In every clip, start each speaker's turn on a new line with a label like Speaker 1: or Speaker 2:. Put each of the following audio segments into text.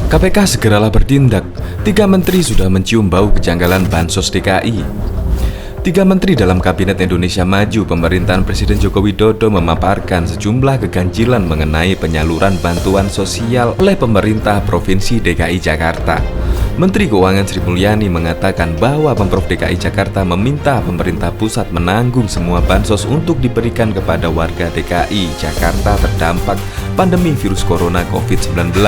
Speaker 1: KPK segeralah bertindak. 3 menteri sudah mencium bau kejanggalan Bansos DKI. 3 menteri dalam Kabinet Indonesia Maju pemerintahan Presiden Joko Widodo memaparkan sejumlah keganjilan mengenai penyaluran bantuan sosial oleh pemerintah Provinsi DKI Jakarta. Menteri Keuangan Sri Mulyani mengatakan bahwa Pemprov DKI Jakarta meminta pemerintah pusat menanggung semua bansos untuk diberikan kepada warga DKI Jakarta terdampak pandemi virus corona COVID-19.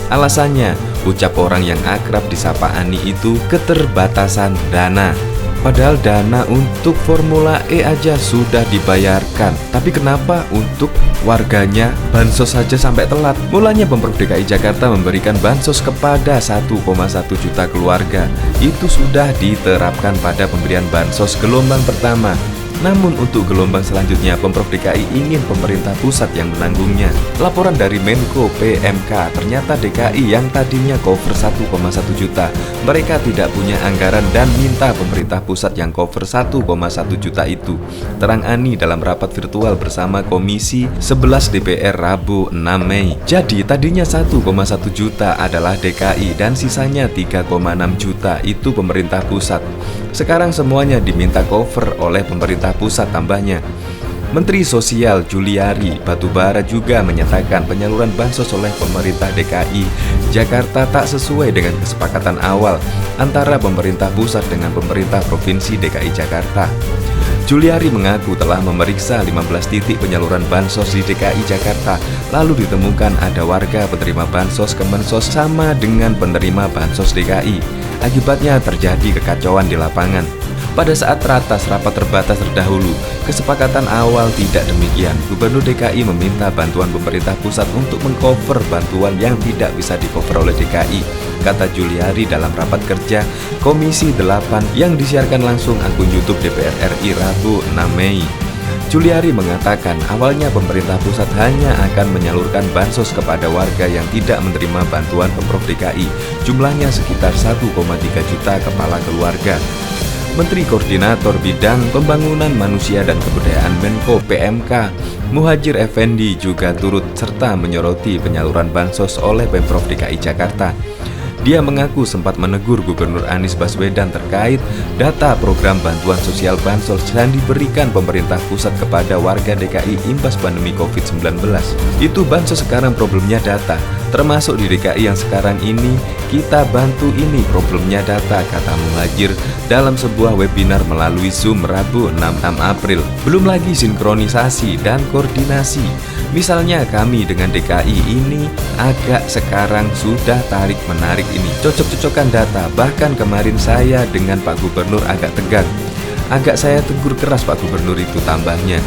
Speaker 1: Alasannya, ucap orang yang akrab disapa Ani itu keterbatasan dana. Padahal dana untuk Formula E aja sudah dibayarkan. Tapi kenapa untuk warganya bansos saja sampai telat? Mulanya Pemprov DKI Jakarta memberikan bansos kepada 1,1 juta keluarga. Itu sudah diterapkan pada pemberian bansos gelombang pertama. Namun untuk gelombang selanjutnya Pemprov DKI ingin pemerintah pusat yang menanggungnya. Laporan dari Menko PMK, ternyata DKI yang tadinya cover 1,1 juta, mereka tidak punya anggaran dan minta pemerintah pusat yang cover 1,1 juta itu. Terang Ani dalam rapat virtual bersama Komisi 11 DPR Rabu 6 Mei. Jadi tadinya 1,1 juta adalah DKI dan sisanya 3,6 juta itu pemerintah pusat. Sekarang semuanya diminta cover oleh pemerintah pusat, tambahnya. Menteri Sosial Juliari Batubara juga menyatakan penyaluran bansos oleh pemerintah DKI Jakarta tak sesuai dengan kesepakatan awal antara pemerintah pusat dengan pemerintah Provinsi DKI Jakarta. Juliari mengaku telah memeriksa 15 titik penyaluran bansos di DKI Jakarta, lalu ditemukan ada warga penerima bansos Kemensos sama dengan penerima bansos DKI. Akibatnya terjadi kekacauan di lapangan. Pada saat rapat terbatas terdahulu, kesepakatan awal tidak demikian. Gubernur DKI meminta bantuan pemerintah pusat untuk mengcover bantuan yang tidak bisa di-cover oleh DKI, kata Juliari dalam rapat kerja Komisi 8 yang disiarkan langsung akun YouTube DPR RI Rabu 6 Mei. Juliari mengatakan awalnya pemerintah pusat hanya akan menyalurkan bansos kepada warga yang tidak menerima bantuan Pemprov DKI. Jumlahnya sekitar 1,3 juta kepala keluarga. Menteri Koordinator Bidang Pembangunan Manusia dan Kebudayaan Menko PMK Muhadjir Effendi juga turut serta menyoroti penyaluran bansos oleh Pemprov DKI Jakarta. Dia mengaku sempat menegur Gubernur Anies Baswedan terkait data program bantuan sosial bansos yang diberikan pemerintah pusat kepada warga DKI imbas pandemi COVID-19. Itu bansos sekarang problemnya data, termasuk di DKI yang sekarang ini kita bantu ini problemnya data, kata Muhadjir dalam sebuah webinar melalui Zoom Rabu 6 April. Belum lagi sinkronisasi dan koordinasi. Misalnya kami dengan DKI ini agak sekarang sudah tarik-menarik ini, cocok-cocokan data. Bahkan kemarin saya dengan Pak Gubernur agak tegang. Agak saya tegur keras Pak Gubernur itu, tambahnya.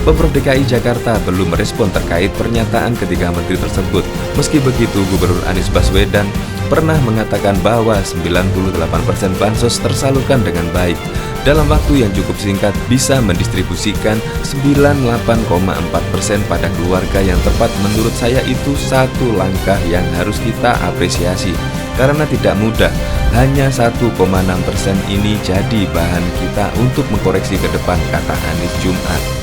Speaker 1: Pemprov DKI Jakarta belum merespon terkait pernyataan ketiga menteri tersebut. Meski begitu, Gubernur Anies Baswedan pernah mengatakan bahwa 98% bansos tersalurkan dengan baik. Dalam waktu yang cukup singkat bisa mendistribusikan 98,4% pada keluarga yang tepat. Menurut saya itu satu langkah yang harus kita apresiasi. Karena tidak mudah, hanya 1,6% ini jadi bahan kita untuk mengkoreksi ke depan, kata Anies Jumat.